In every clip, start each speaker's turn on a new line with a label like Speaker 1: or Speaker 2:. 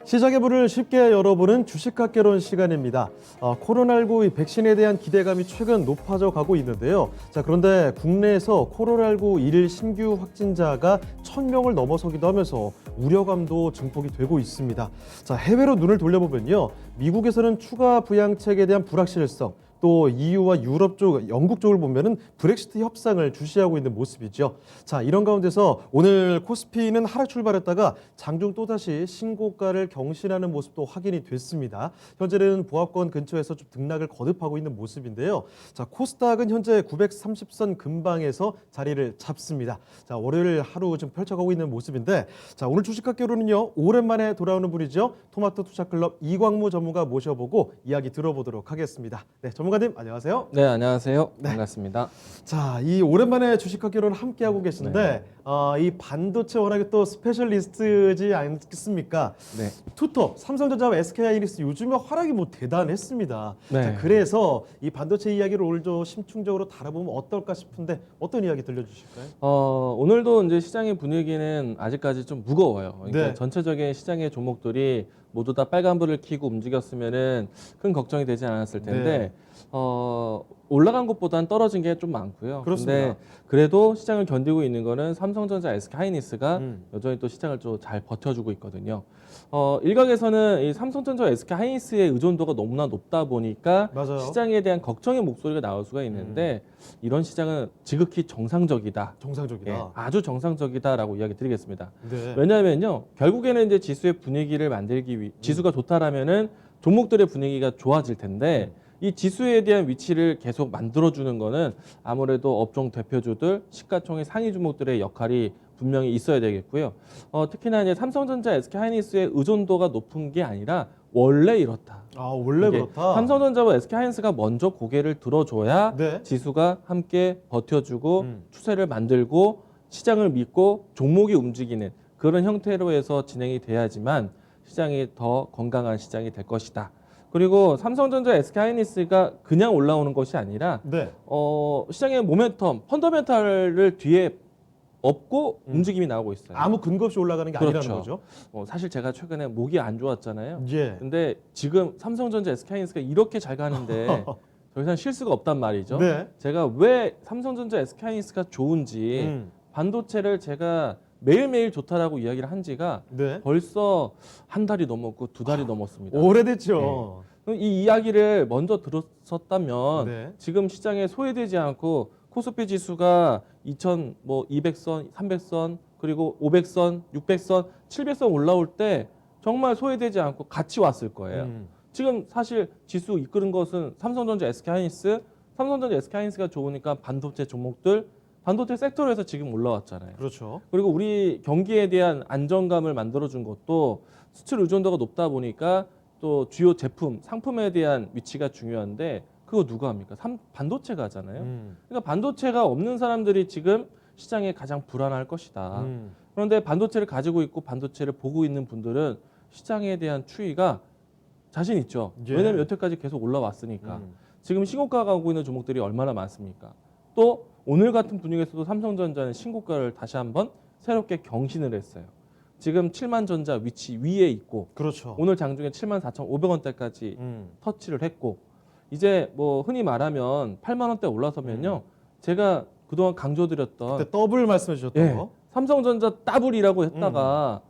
Speaker 1: 시장의 문을 쉽게 열어보는 주식학개론 시간입니다. 코로나19 백신에 대한 기대감이 최근 높아져 가고 있는데요. 그런데 국내에서 코로나19 일일 신규 확진자가 1,000명을 넘어서기도 하면서 우려감도 증폭이 되고 있습니다. 해외로 눈을 돌려보면요. 미국에서는 추가 부양책에 대한 불확실성, 또 EU와 유럽 쪽, 영국 쪽을 보면은 브렉시트 협상을 주시하고 있는 모습이죠. 이런 가운데서 오늘 코스피는 하락 출발했다가 장중 또다시 신고가를 경신하는 모습도 확인이 됐습니다. 현재는 보합권 근처에서 좀 등락을 거듭하고 있는 모습인데요. 코스닥은 현재 930선 근방에서 자리를 잡습니다. 월요일 하루 좀 펼쳐가고 있는 모습인데, 오늘 주식학개론은요, 오랜만에 돌아오는 분이죠. 토마토 투자클럽 이광무 전문가 모셔보고 이야기 들어보도록 하겠습니다. 네, 전문가님 안녕하세요.
Speaker 2: 네, 안녕하세요. 반갑습니다.
Speaker 1: 이 오랜만에 주식학개론 함께하고 계시는데 이 반도체 워낙에 또 스페셜리스트지 않겠습니까?
Speaker 2: 네.
Speaker 1: 투톱, 삼성전자와 SK하이닉스 요즘에 활약이 대단했습니다.
Speaker 2: 네.
Speaker 1: 그래서 이 반도체 이야기를 오늘 좀 심층적으로 다뤄보면 어떨까 싶은데 어떤 이야기 들려주실까요?
Speaker 2: 오늘도 이제 시장의 분위기는 아직까지 좀 무거워요. 그러니까
Speaker 1: 네.
Speaker 2: 전체적인 시장의 종목들이 모두 다 빨간불을 켜고 움직였으면은 큰 걱정이 되지 않았을 텐데
Speaker 1: 네.
Speaker 2: 올라간 것보다는 떨어진 게 좀 많고요.
Speaker 1: 그렇습니다.
Speaker 2: 근데 그래도 시장을 견디고 있는 거는 삼성전자, SK하이닉스가 여전히 또 시장을 좀 잘 버텨주고 있거든요. 일각에서는 이 삼성전자, SK하이닉스의 의존도가 너무나 높다 보니까
Speaker 1: 맞아요.
Speaker 2: 시장에 대한 걱정의 목소리가 나올 수가 있는데 이런 시장은 지극히 정상적이다.
Speaker 1: 정상적이다.
Speaker 2: 예, 아주 정상적이다라고 이야기 드리겠습니다.
Speaker 1: 네.
Speaker 2: 왜냐하면요, 결국에는 이제 지수의 분위기를 만들기 위해 지수가 좋다라면은 종목들의 분위기가 좋아질 텐데 이 지수에 대한 위치를 계속 만들어주는 거는 아무래도 업종 대표주들, 시가총액 상위 종목들의 역할이 분명히 있어야 되겠고요. 특히나 이제 삼성전자, SK하이닉스의 의존도가 높은 게 아니라 원래 이렇다.
Speaker 1: 원래
Speaker 2: 이게
Speaker 1: 그렇다.
Speaker 2: 삼성전자와 SK하이닉스가 먼저 고개를 들어줘야
Speaker 1: 네.
Speaker 2: 지수가 함께 버텨주고 추세를 만들고 시장을 믿고 종목이 움직이는 그런 형태로 해서 진행이 돼야지만 시장이 더 건강한 시장이 될 것이다. 그리고 삼성전자, SK하이닉스가 그냥 올라오는 것이 아니라
Speaker 1: 네.
Speaker 2: 시장의 모멘텀, 펀더멘탈을 뒤에 업고 움직임이 나오고 있어요.
Speaker 1: 아무 근거 없이 올라가는 게
Speaker 2: 그렇죠.
Speaker 1: 아니라는 거죠.
Speaker 2: 사실 제가 최근에 목이 안 좋았잖아요.
Speaker 1: 예.
Speaker 2: 근데 지금 삼성전자, SK하이닉스가 이렇게 잘 가는데 더 이상 쉴 수가 없단 말이죠.
Speaker 1: 네.
Speaker 2: 제가 왜 삼성전자, SK하이닉스가 좋은지 반도체를 제가 매일매일 좋다라고 이야기를 한 지가
Speaker 1: 네.
Speaker 2: 벌써 한 달이 넘었고 두 달이 넘었습니다.
Speaker 1: 오래됐죠.
Speaker 2: 이 이야기를 먼저 들었었다면
Speaker 1: 네.
Speaker 2: 지금 시장에 소외되지 않고 코스피 지수가 200선, 300선, 그리고 500선, 600선, 700선 올라올 때 정말 소외되지 않고 같이 왔을 거예요. 지금 사실 지수 이끄는 것은 삼성전자, SK하이닉스, 삼성전자, SK하이닉스가 좋으니까 반도체 종목들, 반도체 섹터에서 지금 올라왔잖아요.
Speaker 1: 그렇죠.
Speaker 2: 그리고 우리 경기에 대한 안정감을 만들어준 것도 수출 의존도가 높다 보니까 또 주요 제품, 상품에 대한 위치가 중요한데 그거 누가 합니까? 반도체가 하잖아요. 그러니까 반도체가 없는 사람들이 지금 시장에 가장 불안할 것이다. 그런데 반도체를 가지고 있고 반도체를 보고 있는 분들은 시장에 대한 추이가 자신 있죠.
Speaker 1: 예.
Speaker 2: 왜냐하면 여태까지 계속 올라왔으니까. 지금 신고가 가고 있는 종목들이 얼마나 많습니까? 또 오늘 같은 분위기에서도 삼성전자는 신고가를 다시 한번 새롭게 경신을 했어요. 지금 7만 전자 위치 위에 있고
Speaker 1: 그렇죠.
Speaker 2: 오늘 장중에 74,500원대까지 터치를 했고 이제 뭐 흔히 말하면 8만 원대 올라서면요. 제가 그동안 강조드렸던
Speaker 1: 그때 더블 말씀해 주셨던
Speaker 2: 예,
Speaker 1: 거.
Speaker 2: 삼성전자 더블이라고 했다가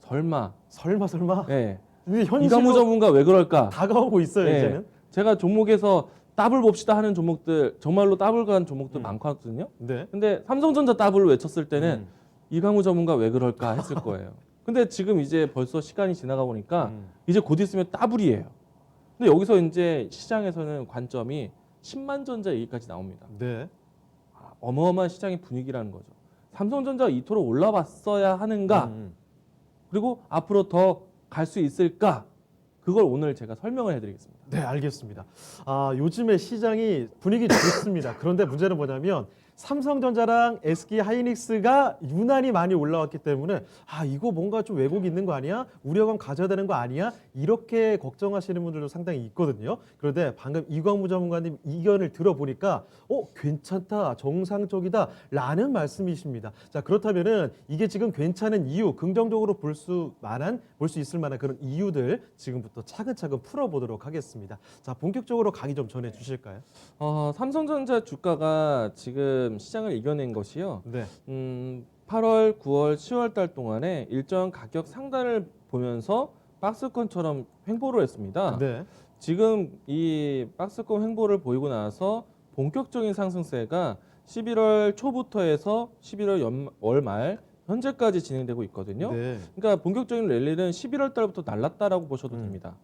Speaker 2: 설마
Speaker 1: 설마.
Speaker 2: 예,
Speaker 1: 근데
Speaker 2: 이강무
Speaker 1: 현실로
Speaker 2: 전문가 왜 그럴까?
Speaker 1: 다가오고 있어요,
Speaker 2: 예,
Speaker 1: 이제는.
Speaker 2: 제가 종목에서 더블 봅시다 하는 종목들 정말로 더블 간 종목들 많거든요.
Speaker 1: 네.
Speaker 2: 근데 삼성전자 더블을 외쳤을 때는 이강우 전문가 왜 그럴까 했을 거예요. 근데 지금 이제 벌써 시간이 지나가 보니까 이제 곧 있으면 더블이에요. 근데 여기서 이제 시장에서는 관점이 10만 전자 얘기까지 나옵니다.
Speaker 1: 네.
Speaker 2: 어마어마한 시장의 분위기라는 거죠. 삼성전자가 이토록 올라왔어야 하는가? 그리고 앞으로 더 갈 수 있을까? 그걸 오늘 제가 설명을 해드리겠습니다.
Speaker 1: 네, 알겠습니다. 요즘에 시장이 분위기 좋습니다. 그런데 문제는 뭐냐면 삼성전자랑 SK 하이닉스가 유난히 많이 올라왔기 때문에 이거 뭔가 좀 왜곡이 있는 거 아니야? 우려감 가져야 되는 거 아니야? 이렇게 걱정하시는 분들도 상당히 있거든요. 그런데 방금 이광무 전문가님 의견을 들어보니까 괜찮다, 정상적이다 라는 말씀이십니다. 자, 그렇다면은 이게 지금 괜찮은 이유, 긍정적으로 볼 수 있을 만한 그런 이유들 지금부터 차근차근 풀어보도록 하겠습니다. 자, 본격적으로 강의 좀 전해 주실까요?
Speaker 2: 삼성전자 주가가 지금 시장을 이겨낸 것이요.
Speaker 1: 네.
Speaker 2: 8월, 9월, 10월 달 동안에 일정 가격 상단을 보면서 박스권처럼 횡보를 했습니다.
Speaker 1: 네.
Speaker 2: 지금 이 박스권 횡보를 보이고 나서 본격적인 상승세가 11월 초부터 해서 11월 월 말 현재까지 진행되고 있거든요.
Speaker 1: 네.
Speaker 2: 그러니까 본격적인 랠리는 11월 달부터 날랐다라고 보셔도 됩니다.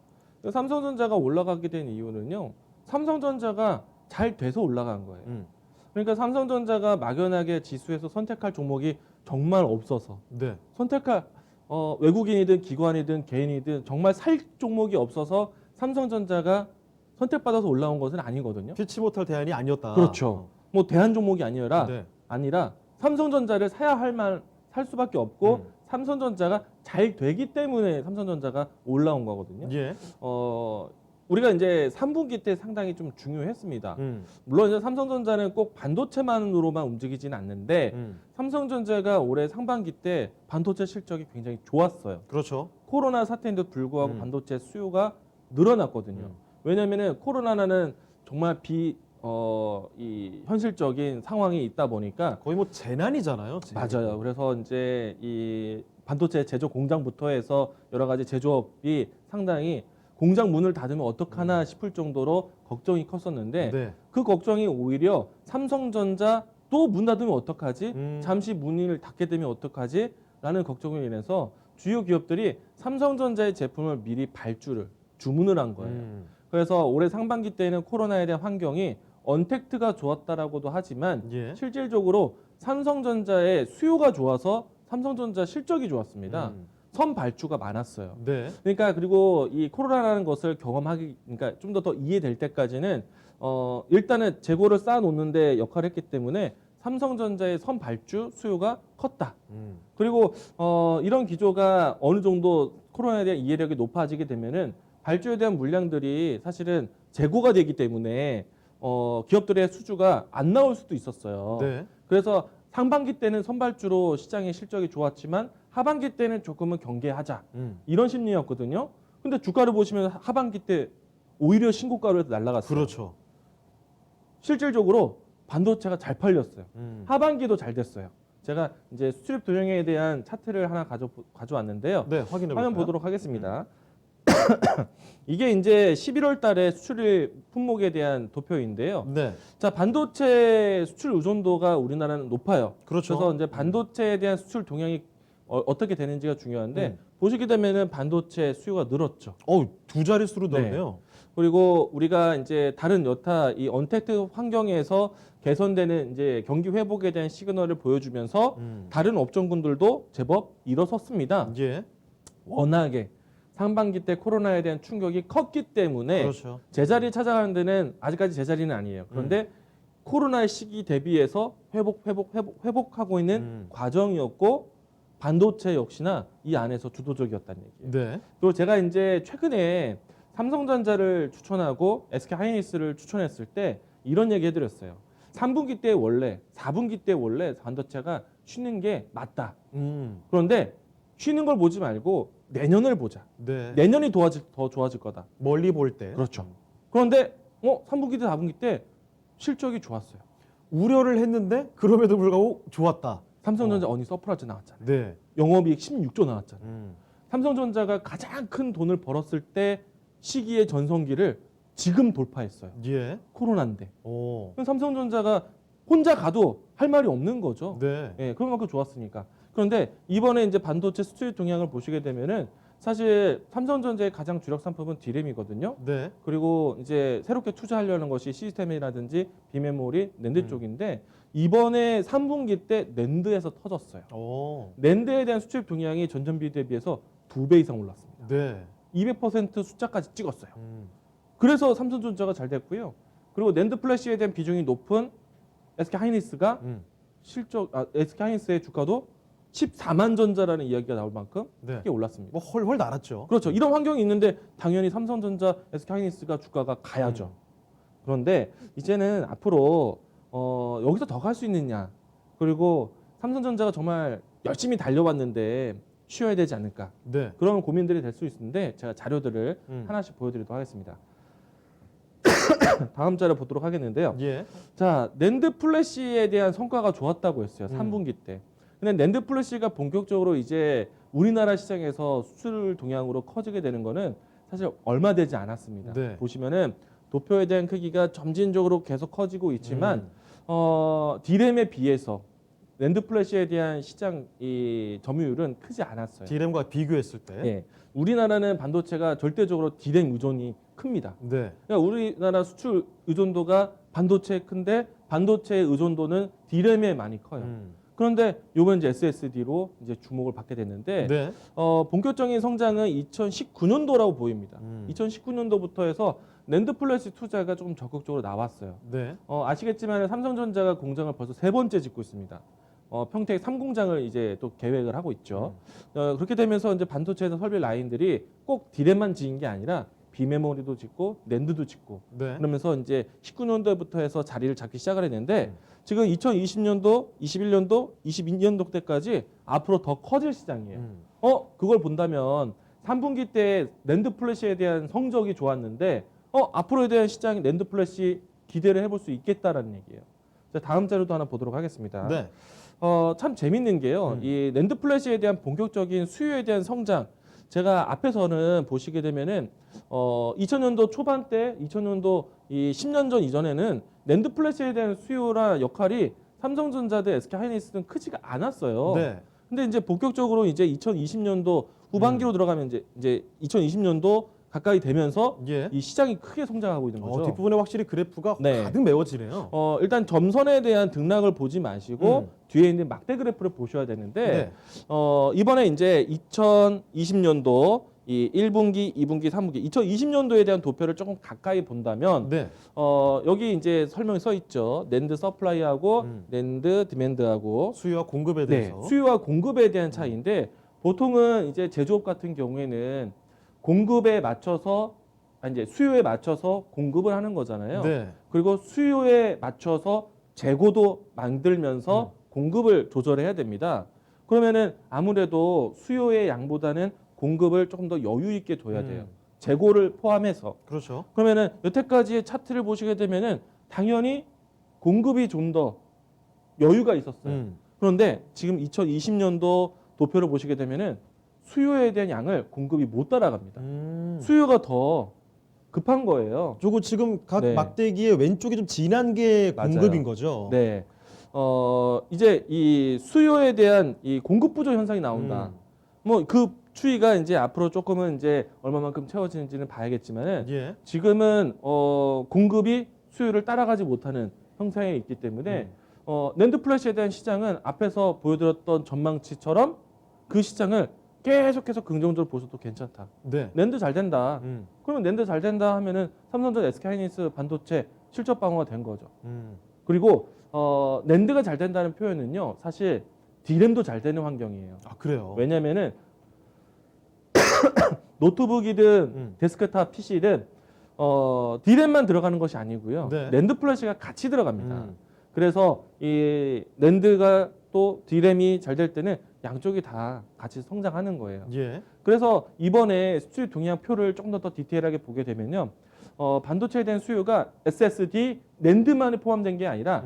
Speaker 2: 삼성전자가 올라가게 된 이유는요. 삼성전자가 잘 돼서 올라간 거예요. 그러니까 삼성전자가 막연하게 지수에서 선택할 종목이 정말 없어서
Speaker 1: 네.
Speaker 2: 선택할 외국인이든 기관이든 개인이든 정말 살 종목이 없어서 삼성전자가 선택받아서 올라온 것은 아니거든요.
Speaker 1: 피치 못할 대안이 아니었다.
Speaker 2: 그렇죠. 뭐 대한 종목이
Speaker 1: 네.
Speaker 2: 아니라 삼성전자를 살 수밖에 없고 삼성전자가 잘 되기 때문에 삼성전자가 올라온 거거든요.
Speaker 1: 예.
Speaker 2: 우리가 이제 3분기 때 상당히 좀 중요했습니다. 물론 이제 삼성전자는 꼭 반도체만으로만 움직이지는 않는데 삼성전자가 올해 상반기 때 반도체 실적이 굉장히 좋았어요.
Speaker 1: 그렇죠.
Speaker 2: 코로나 사태인데도 불구하고 반도체 수요가 늘어났거든요. 왜냐면은 코로나는 정말 이 현실적인 상황이 있다 보니까
Speaker 1: 거의 뭐 재난이잖아요. 지금.
Speaker 2: 맞아요. 그래서 이제 이 반도체 제조 공장부터 해서 여러 가지 제조업이 상당히 공장 문을 닫으면 어떡하나 싶을 정도로 걱정이 컸었는데
Speaker 1: 네.
Speaker 2: 그 걱정이 오히려 삼성전자 또 문 닫으면 어떡하지? 잠시 문을 닫게 되면 어떡하지? 라는 걱정으로 인해서 주요 기업들이 삼성전자의 제품을 미리 주문을 한 거예요. 그래서 올해 상반기 때는 코로나에 대한 환경이 언택트가 좋았다라고도 하지만
Speaker 1: 예.
Speaker 2: 실질적으로 삼성전자의 수요가 좋아서 삼성전자 실적이 좋았습니다. 선발주가 많았어요.
Speaker 1: 네.
Speaker 2: 그러니까 그리고 이 코로나라는 것을 그러니까 좀 더 이해될 때까지는 일단은 재고를 쌓아놓는데 역할을 했기 때문에 삼성전자의 선발주 수요가 컸다. 그리고 이런 기조가 어느 정도 코로나에 대한 이해력이 높아지게 되면은 발주에 대한 물량들이 사실은 재고가 되기 때문에 기업들의 수주가 안 나올 수도 있었어요.
Speaker 1: 네.
Speaker 2: 그래서 상반기 때는 선발주로 시장의 실적이 좋았지만 하반기 때는 조금은 경계하자. 이런 심리였거든요. 근데 주가를 보시면 하반기 때 오히려 신고가로 해서 날아갔어요.
Speaker 1: 그렇죠.
Speaker 2: 실질적으로 반도체가 잘 팔렸어요. 하반기도 잘 됐어요. 제가 이제 수출입 도형에 대한 차트를 하나 가져왔는데요.
Speaker 1: 네, 확인해 볼까요?
Speaker 2: 화면 보도록 하겠습니다. 이게 이제 11월 달에 수출입 품목에 대한 도표인데요.
Speaker 1: 네.
Speaker 2: 자, 반도체 수출 의존도가 우리나라는 높아요.
Speaker 1: 그렇죠.
Speaker 2: 그래서 이제 반도체에 대한 수출 동향이 어떻게 되는지가 중요한데 보시게 되면은 반도체 수요가 늘었죠.
Speaker 1: 두 자릿수로
Speaker 2: 네.
Speaker 1: 늘었네요.
Speaker 2: 그리고 우리가 이제 다른 여타 이 언택트 환경에서 개선되는 이제 경기 회복에 대한 시그널을 보여주면서 다른 업종군들도 제법 일어섰습니다.
Speaker 1: 예.
Speaker 2: 워낙에 상반기 때 코로나에 대한 충격이 컸기 때문에
Speaker 1: 그렇죠.
Speaker 2: 제자리 찾아가는 데는 아직까지 제자리는 아니에요. 그런데 코로나의 시기 대비해서 회복하고 있는 과정이었고 반도체 역시나 이 안에서 주도적이었다는 얘기예요.
Speaker 1: 네.
Speaker 2: 그리고 제가 이제 최근에 삼성전자를 추천하고 SK 하이닉스를 추천했을 때 이런 얘기 해드렸어요. 3분기 때 원래 4분기 때 원래 반도체가 쉬는 게 맞다. 그런데 쉬는 걸 보지 말고 내년을 보자.
Speaker 1: 네.
Speaker 2: 내년이 더 좋아질 거다.
Speaker 1: 멀리 볼 때.
Speaker 2: 그렇죠. 그런데 3분기 때 4분기 때 실적이 좋았어요.
Speaker 1: 우려를 했는데 그럼에도 불구하고 좋았다.
Speaker 2: 삼성전자 어닝 서프라이즈 나왔잖아요.
Speaker 1: 네.
Speaker 2: 영업이익 16조 나왔잖아요. 삼성전자가 가장 큰 돈을 벌었을 때 시기의 전성기를 지금 돌파했어요.
Speaker 1: 예.
Speaker 2: 코로나인데.
Speaker 1: 오.
Speaker 2: 그럼 삼성전자가 혼자 가도 할 말이 없는 거죠.
Speaker 1: 네.
Speaker 2: 예, 그만큼 좋았으니까. 그런데 이번에 이제 반도체 수출 동향을 보시게 되면은 사실 삼성전자의 가장 주력 상품은 D램이거든요.
Speaker 1: 네.
Speaker 2: 그리고 이제 새롭게 투자하려는 것이 시스템이라든지 비메모리, 낸드 쪽인데 이번에 3분기 때 낸드에서 터졌어요.
Speaker 1: 오.
Speaker 2: 낸드에 대한 수출 동향이 전년비 대비해서 2배 이상 올랐습니다.
Speaker 1: 네.
Speaker 2: 200% 숫자까지 찍었어요. 그래서 삼성전자가 잘 됐고요. 그리고 낸드 플래시에 대한 비중이 높은 SK 하이닉스가 SK 하이닉스의 주가도 14만 전자라는 이야기가 나올 만큼
Speaker 1: 네.
Speaker 2: 크게 올랐습니다.
Speaker 1: 뭐 헐헐 날았죠.
Speaker 2: 그렇죠. 이런 환경이 있는데 당연히 삼성전자, SK 하이닉스가 주가가 가야죠. 그런데 이제는 앞으로 여기서 더 갈 수 있느냐, 그리고 삼성전자가 정말 열심히 달려왔는데 쉬어야 되지 않을까,
Speaker 1: 네.
Speaker 2: 그런 고민들이 될 수 있는데 제가 자료들을
Speaker 1: 음.
Speaker 2: 하나씩 보여드리도록 하겠습니다. 다음 자료 보도록 하겠는데요.
Speaker 1: 예.
Speaker 2: 자, 낸드 플래시에 대한 성과가 좋았다고 했어요. 3분기 때. 근데 낸드 플래시가 본격적으로 이제 우리나라 시장에서 수출 동향으로 커지게 되는 거는 사실 얼마 되지 않았습니다.
Speaker 1: 네.
Speaker 2: 보시면은 도표에 대한 크기가 점진적으로 계속 커지고 있지만 디램에 비해서 낸드 플래시에 대한 시장 이 점유율은 크지 않았어요.
Speaker 1: 디램과 비교했을 때.
Speaker 2: 예. 우리나라는 반도체가 절대적으로 디램 의존이 큽니다.
Speaker 1: 네.
Speaker 2: 그러니까 우리나라 수출 의존도가 반도체에 큰데 반도체의 의존도는 디램에 많이 커요. 그런데 요번 이제 SSD로 이제 주목을 받게 됐는데
Speaker 1: 네.
Speaker 2: 본격적인 성장은 2019년도라고 보입니다. 2019년도부터 해서 낸드 플래시 투자가 조금 적극적으로 나왔어요.
Speaker 1: 네.
Speaker 2: 아시겠지만 삼성전자가 공장을 벌써 3번째 짓고 있습니다. 평택 3공장을 이제 또 계획을 하고 있죠. 그렇게 되면서 이제 반도체에서 설비 라인들이 꼭 디램만 지은 게 아니라 비메모리도 짓고 낸드도 짓고
Speaker 1: 네.
Speaker 2: 그러면서 이제 19년도부터 해서 자리를 잡기 시작을 했는데 지금 2020년도, 21년도, 22년도 때까지 앞으로 더 커질 시장이에요. 그걸 본다면 3분기 때 낸드 플래시에 대한 성적이 좋았는데 앞으로에 대한 시장 낸드 플래시 기대를 해볼 수 있겠다라는 얘기예요. 자, 다음 자료도 하나 보도록 하겠습니다.
Speaker 1: 네.
Speaker 2: 참 재밌는 게요. 이 낸드 플래시에 대한 본격적인 수요에 대한 성장. 제가 앞에서는 보시게 되면은 2000년도 초반 때, 2000년도 이 10년 전 이전에는 낸드 플래시에 대한 수요나 역할이 삼성전자 대 SK 하이닉스는 크지가 않았어요.
Speaker 1: 네.
Speaker 2: 근데 이제 본격적으로 이제 2020년도 후반기로 들어가면 이제 2020년도 가까이 되면서
Speaker 1: 예.
Speaker 2: 이 시장이 크게 성장하고 있는 거죠.
Speaker 1: 뒷부분에 확실히 그래프가
Speaker 2: 네.
Speaker 1: 가득 메워지네요.
Speaker 2: 일단 점선에 대한 등락을 보지 마시고 뒤에 있는 막대 그래프를 보셔야 되는데
Speaker 1: 네.
Speaker 2: 이번에 이제 2020년도 이 1분기, 2분기, 3분기 2020년도에 대한 도표를 조금 가까이 본다면
Speaker 1: 네.
Speaker 2: 여기 이제 설명이 써 있죠. 낸드 서플라이하고 낸드 디맨드하고
Speaker 1: 수요와 공급에
Speaker 2: 네,
Speaker 1: 대해서.
Speaker 2: 수요와 공급에 대한 차이인데 보통은 이제 제조업 같은 경우에는 공급에 맞춰서 이제 수요에 맞춰서 공급을 하는 거잖아요.
Speaker 1: 네.
Speaker 2: 그리고 수요에 맞춰서 재고도 만들면서 공급을 조절해야 됩니다. 그러면은 아무래도 수요의 양보다는 공급을 조금 더 여유 있게 둬야 돼요. 재고를 포함해서.
Speaker 1: 그렇죠.
Speaker 2: 그러면은 여태까지의 차트를 보시게 되면은 당연히 공급이 좀 더 여유가 있었어요. 그런데 지금 2020년도 도표를 보시게 되면은 수요에 대한 양을 공급이 못 따라갑니다. 수요가 더 급한 거예요.
Speaker 1: 저거 지금 각
Speaker 2: 네.
Speaker 1: 막대기의 왼쪽이 좀 진한 게
Speaker 2: 맞아요.
Speaker 1: 공급인 거죠.
Speaker 2: 네. 이제 이 수요에 대한 이 공급 부족 현상이 나온다. 뭐 그 추이가 이제 앞으로 조금은 이제 얼마만큼 채워지는지는 봐야겠지만은
Speaker 1: 예.
Speaker 2: 지금은 공급이 수요를 따라가지 못하는 형상에 있기 때문에 낸드 플래시에 대한 시장은 앞에서 보여드렸던 전망치처럼 그 시장을 계속해서 긍정적으로 보셔도 괜찮다.
Speaker 1: 네.
Speaker 2: 낸드 잘 된다. 그러면 낸드 잘 된다 하면은 삼성전자, SK 하이닉스 반도체 실적 방어가 된 거죠. 그리고 낸드가 잘 된다는 표현은요, 사실 디램도 잘 되는 환경이에요.
Speaker 1: 아, 그래요.
Speaker 2: 왜냐면은 노트북이든 데스크탑 PC든 디램만 들어가는 것이 아니고요.
Speaker 1: 네.
Speaker 2: 낸드 플래시가 같이 들어갑니다. 그래서 이 낸드가 또 디램이 잘 될 때는 양쪽이 다 같이 성장하는 거예요.
Speaker 1: 예.
Speaker 2: 그래서 이번에 수출 동향표를 조금 더 디테일하게 보게 되면요. 반도체에 대한 수요가 SSD, 낸드만이 포함된 게 아니라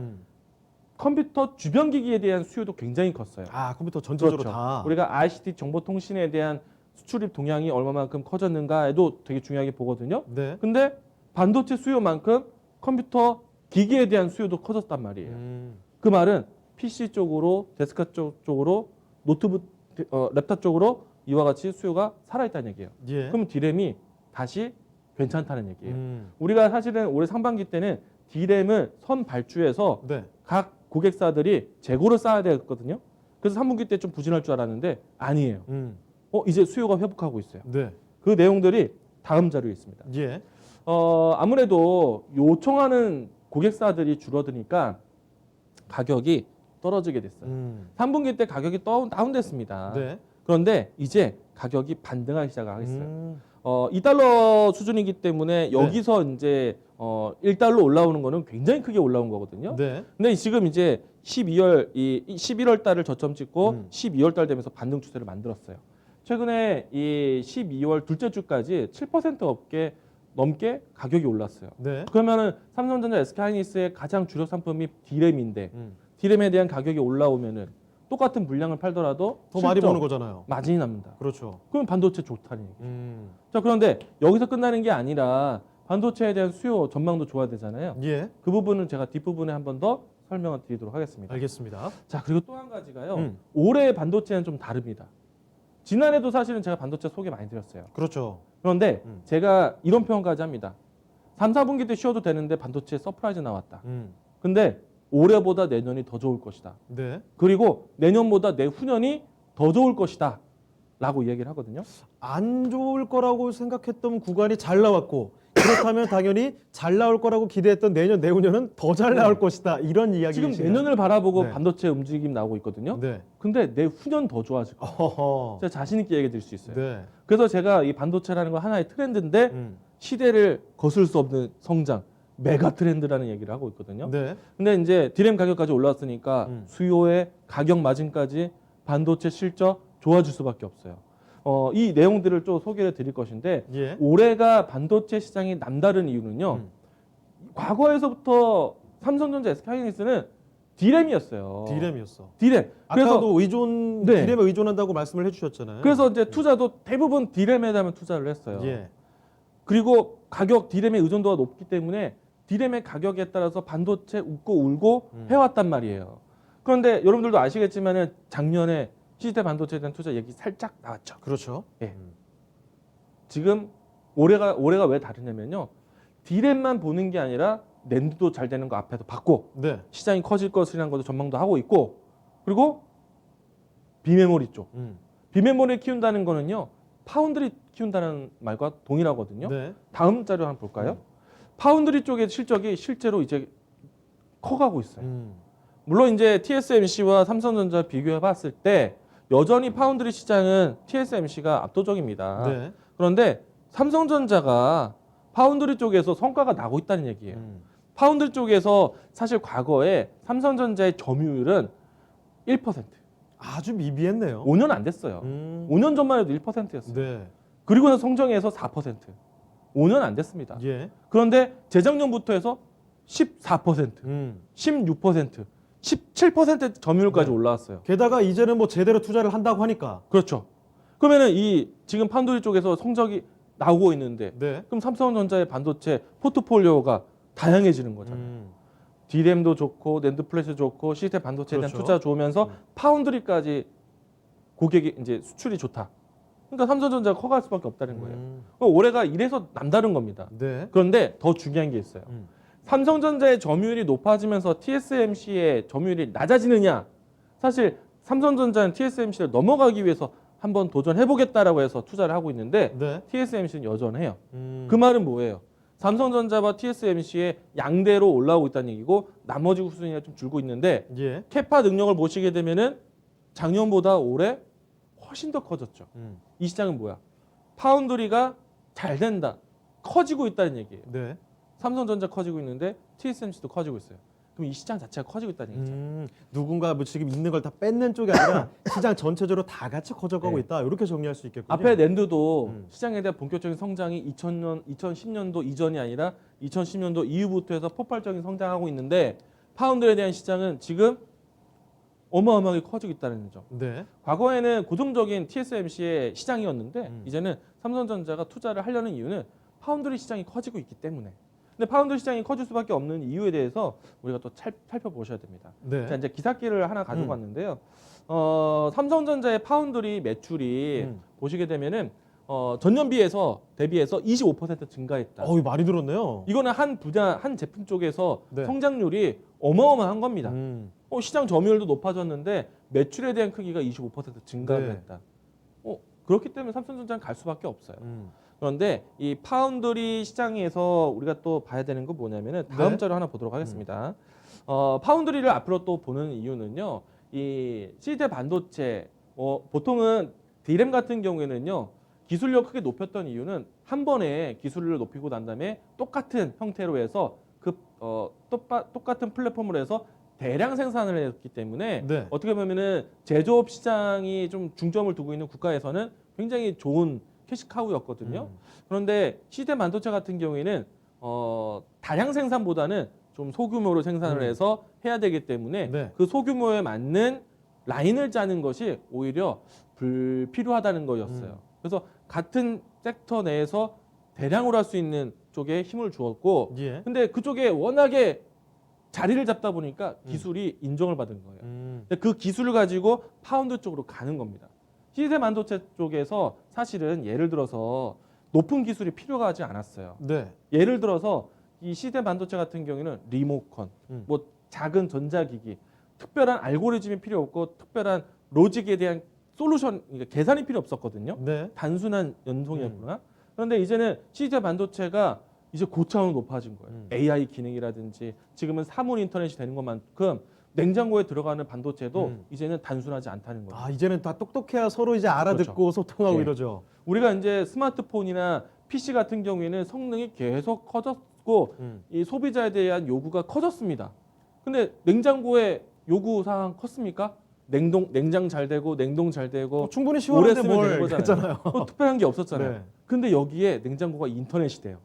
Speaker 2: 컴퓨터 주변 기기에 대한 수요도 굉장히 컸어요.
Speaker 1: 아, 컴퓨터 전체적으로
Speaker 2: 그렇죠.
Speaker 1: 다.
Speaker 2: 우리가 ICT 정보통신에 대한 수출입 동향이 얼마만큼 커졌는가에도 되게 중요하게 보거든요.
Speaker 1: 네.
Speaker 2: 근데 반도체 수요만큼 컴퓨터 기기에 대한 수요도 커졌단 말이에요. 그 말은 PC 쪽으로, 데스크탑 쪽으로, 노트북, 랩탑 쪽으로 이와 같이 수요가 살아있다는 얘기예요.
Speaker 1: 예.
Speaker 2: 그럼 디램이 다시 괜찮다는 얘기예요. 우리가 사실은 올해 상반기 때는 디램을 선 발주해서
Speaker 1: 네.
Speaker 2: 각 고객사들이 재고를 쌓아야 되거든요. 그래서 3분기 때 좀 부진할 줄 알았는데 아니에요. 이제 수요가 회복하고 있어요.
Speaker 1: 네.
Speaker 2: 그 내용들이 다음 자료에 있습니다.
Speaker 1: 예.
Speaker 2: 아무래도 요청하는 고객사들이 줄어드니까 가격이 떨어지게 됐어요. 3분기 때 가격이 다운됐습니다.
Speaker 1: 네.
Speaker 2: 그런데 이제 가격이 반등하기 시작하겠어요. 2달러 수준이기 때문에 여기서 이제 1달러 올라오는 거는 굉장히 크게 올라온 거거든요.
Speaker 1: 네.
Speaker 2: 근데 지금 이제 11월 달을 저점 찍고 12월 달 되면서 반등 추세를 만들었어요. 최근에 이 12월 둘째 주까지 7% 넘게 가격이 올랐어요.
Speaker 1: 네.
Speaker 2: 그러면은 삼성전자, SK하이닉스의 가장 주력 상품이 D램인데 D램에 대한 가격이 올라오면은 똑같은 물량을 팔더라도
Speaker 1: 더 많이
Speaker 2: 실적,
Speaker 1: 버는 거잖아요.
Speaker 2: 마진이 납니다.
Speaker 1: 그렇죠.
Speaker 2: 그럼 반도체 좋다는 얘기죠. 자, 그런데 여기서 끝나는 게 아니라 반도체에 대한 수요 전망도 좋아야 되잖아요.
Speaker 1: 예.
Speaker 2: 그 부분은 제가 뒷부분에 한 번 더 설명을 드리도록 하겠습니다.
Speaker 1: 알겠습니다.
Speaker 2: 자, 그리고 또 한 가지가요. 올해 반도체는 좀 다릅니다. 지난해도 사실은 제가 반도체 소개 많이 드렸어요.
Speaker 1: 그렇죠.
Speaker 2: 그런데 제가 이런 표현까지 합니다. 3, 4분기 때 쉬어도 되는데 반도체 서프라이즈 나왔다. 근데 올해보다 내년이 더 좋을 것이다.
Speaker 1: 네.
Speaker 2: 그리고 내년보다 내후년이 더 좋을 것이다. 라고 이야기를 하거든요.
Speaker 1: 안 좋을 거라고 생각했던 구간이 잘 나왔고 그렇다면 당연히 잘 나올 거라고 기대했던 내년, 내후년은 더 잘 나올 것이다. 이런 이야기.
Speaker 2: 지금 내년을 바라보고
Speaker 1: 네.
Speaker 2: 반도체 움직임 나오고 있거든요.
Speaker 1: 네.
Speaker 2: 근데 내후년 더 좋아질 거예요.
Speaker 1: 어허.
Speaker 2: 제가 자신 있게 얘기해 드릴 수 있어요.
Speaker 1: 네.
Speaker 2: 그래서 제가 이 반도체라는 건 하나의 트렌드인데 시대를 거슬 수 없는 성장, 메가 트렌드라는 얘기를 하고 있거든요.
Speaker 1: 네.
Speaker 2: 근데 이제 디램 가격까지 올랐으니까 수요의 가격 마진까지 반도체 실적 좋아질 수밖에 없어요. 이 내용들을 좀 소개를 드릴 것인데
Speaker 1: 예.
Speaker 2: 올해가 반도체 시장이 남다른 이유는요. 과거에서부터 삼성전자, SK하이닉스는 디램이었어요.
Speaker 1: 디램이었어.
Speaker 2: 디램.
Speaker 1: 아까도
Speaker 2: 네.
Speaker 1: 디램에 의존한다고 말씀을 해주셨잖아요.
Speaker 2: 그래서 이제 투자도 대부분 디램에다만 투자를 했어요.
Speaker 1: 예.
Speaker 2: 그리고 가격 디램의 의존도가 높기 때문에 디램의 가격에 따라서 반도체 웃고 울고 해왔단 말이에요. 그런데 여러분들도 아시겠지만은 작년에 시스템 반도체에 대한 투자 얘기 살짝 나왔죠.
Speaker 1: 그렇죠.
Speaker 2: 예. 지금 올해가 왜 다르냐면요. 디램만 보는 게 아니라 낸드도 잘 되는 거 앞에서 봤고
Speaker 1: 네.
Speaker 2: 시장이 커질 것이라는 것도 전망도 하고 있고 그리고 비메모리 쪽. 비메모리를 키운다는 거는요. 파운드리 키운다는 말과 동일하거든요.
Speaker 1: 네.
Speaker 2: 다음 자료 한번 볼까요? 파운드리 쪽의 실적이 실제로 이제 커가고 있어요. 물론 이제 TSMC와 삼성전자 비교해 봤을 때 여전히 파운드리 시장은 TSMC가 압도적입니다.
Speaker 1: 네.
Speaker 2: 그런데 삼성전자가 파운드리 쪽에서 성과가 나고 있다는 얘기예요. 파운드리 쪽에서 사실 과거에 삼성전자의 점유율은 1%.
Speaker 1: 아주 미비했네요.
Speaker 2: 5년 안 됐어요. 5년 전만 해도 1%였어요.
Speaker 1: 네.
Speaker 2: 그리고 나서 성장해서 4%. 5년 안 됐습니다.
Speaker 1: 예.
Speaker 2: 그런데 재작년부터 해서 14%, 16%, 17% 점유율까지
Speaker 1: 네.
Speaker 2: 올라왔어요.
Speaker 1: 게다가 이제는 뭐 제대로 투자를 한다고 하니까.
Speaker 2: 그렇죠. 그러면은 이 지금 파운드리 쪽에서 성적이 나오고 있는데
Speaker 1: 네.
Speaker 2: 그럼 삼성전자의 반도체 포트폴리오가 다양해지는 거잖아요. D램도 좋고 낸드 플래시 좋고 시스템 반도체에 대한
Speaker 1: 그렇죠.
Speaker 2: 투자 좋으면서 파운드리까지 고객이 이제 수출이 좋다. 그러니까 삼성전자가 커갈 수밖에 없다는 거예요. 올해가 이래서 남다른 겁니다.
Speaker 1: 네.
Speaker 2: 그런데 더 중요한 게 있어요. 삼성전자의 점유율이 높아지면서 TSMC의 점유율이 낮아지느냐? 사실 삼성전자는 TSMC를 넘어가기 위해서 한번 도전해보겠다라고 해서 투자를 하고 있는데
Speaker 1: 네.
Speaker 2: TSMC는 여전해요. 그 말은 뭐예요? 삼성전자와 TSMC의 양대로 올라오고 있다는 얘기고 나머지 수준이 좀 줄고 있는데
Speaker 1: 예.
Speaker 2: 캐파 능력을 보시게 되면은 작년보다 올해 훨씬 더 커졌죠. 이 시장은 뭐야? 파운드리가 잘 된다, 커지고 있다는 얘기예요.
Speaker 1: 네.
Speaker 2: 삼성전자 커지고 있는데 TSMC도 커지고 있어요. 그럼 이 시장 자체가 커지고 있다는 얘기죠.
Speaker 1: 누군가 뭐 지금 있는 걸 다 뺏는 쪽이 아니라 시장 전체적으로 다 같이 커져가고
Speaker 2: 네.
Speaker 1: 있다. 이렇게 정리할 수 있겠군요.
Speaker 2: 앞에 낸드도 시장에 대한 본격적인 성장이 2010년도 이전이 아니라 2010년도 이후부터 해서 폭발적인 성장하고 있는데 파운드에 대한 시장은 지금 어마어마하게 커지고 있다는 거죠.
Speaker 1: 네.
Speaker 2: 과거에는 고정적인 TSMC의 시장이었는데 이제는 삼성전자가 투자를 하려는 이유는 파운드리 시장이 커지고 있기 때문에. 근데 파운드리 시장이 커질 수밖에 없는 이유에 대해서 우리가 또 살펴보셔야 됩니다.
Speaker 1: 네.
Speaker 2: 자, 이제 기사기를 하나 가지고 왔는데요. 삼성전자의 파운드리 매출이 보시게 되면은 전년 대비해서 25% 증가했다.
Speaker 1: 어우, 많이 들었네요.
Speaker 2: 이거는 한 분야, 한 제품 쪽에서
Speaker 1: 네.
Speaker 2: 성장률이 어마어마한 겁니다. 시장 점유율도 높아졌는데 매출에 대한 크기가 25% 증가를
Speaker 1: 네.
Speaker 2: 했다. 그렇기 때문에 삼성전자는 갈 수밖에 없어요. 그런데 이 파운드리 시장에서 우리가 또 봐야 되는 건 뭐냐면은 다음
Speaker 1: 네.
Speaker 2: 자료 하나 보도록 하겠습니다. 파운드리를 앞으로 또 보는 이유는요. 이 시대 반도체 보통은 D램 같은 경우에는요. 기술력 크게 높였던 이유는 한 번에 기술을 높이고 난 다음에 똑같은 형태로 해서 똑같은 플랫폼으로 해서 대량 생산을 했기 때문에
Speaker 1: 네.
Speaker 2: 어떻게 보면은 제조업 시장이 좀 중점을 두고 있는 국가에서는 굉장히 좋은 캐시카우였거든요. 그런데 시대 반도체 같은 경우에는 다량 생산보다는 좀 소규모로 생산을 해서 해야 되기 때문에
Speaker 1: 네.
Speaker 2: 그 소규모에 맞는 라인을 짜는 것이 오히려 불필요하다는 거였어요. 그래서 같은 섹터 내에서 대량으로 할 수 있는 쪽에 힘을 주었고,
Speaker 1: 예.
Speaker 2: 근데 그쪽에 워낙에 자리를 잡다 보니까 기술이 인정을 받은 거예요. 근데 그 기술을 가지고 파운드 쪽으로 가는 겁니다. 시대 반도체 쪽에서 사실은 예를 들어서 높은 기술이 필요가 하지 않았어요.
Speaker 1: 네.
Speaker 2: 예를 들어서 이 시대 반도체 같은 경우에는 리모컨, 뭐 작은 전자기기, 특별한 알고리즘이 필요 없고 특별한 로직에 대한 솔루션, 그러니까 계산이 필요 없었거든요.
Speaker 1: 네.
Speaker 2: 단순한 연송이었구나. 그런데 이제는 시대 반도체가 이제 고차원으로 높아진 거예요. AI 기능이라든지 지금은 사물 인터넷이 되는 것만큼 냉장고에 들어가는 반도체도 이제는 단순하지 않다는 거예요.
Speaker 1: 아, 이제는 다 똑똑해야 서로 이제 알아듣고
Speaker 2: 그렇죠.
Speaker 1: 소통하고
Speaker 2: 예.
Speaker 1: 이러죠.
Speaker 2: 우리가 이제 스마트폰이나 PC 같은 경우에는 성능이 계속 커졌고 이 소비자에 대한 요구가 커졌습니다. 근데 냉장고의 요구 사항 컸습니까? 냉장 잘 되고 냉동 잘 되고
Speaker 1: 충분히
Speaker 2: 오래
Speaker 1: 시원한데
Speaker 2: 쓰면 되는
Speaker 1: 뭘
Speaker 2: 거잖아요.
Speaker 1: 했잖아요.
Speaker 2: 뭐 특별한 게 없었잖아요.
Speaker 1: 네.
Speaker 2: 근데 여기에 냉장고가 인터넷이 돼요.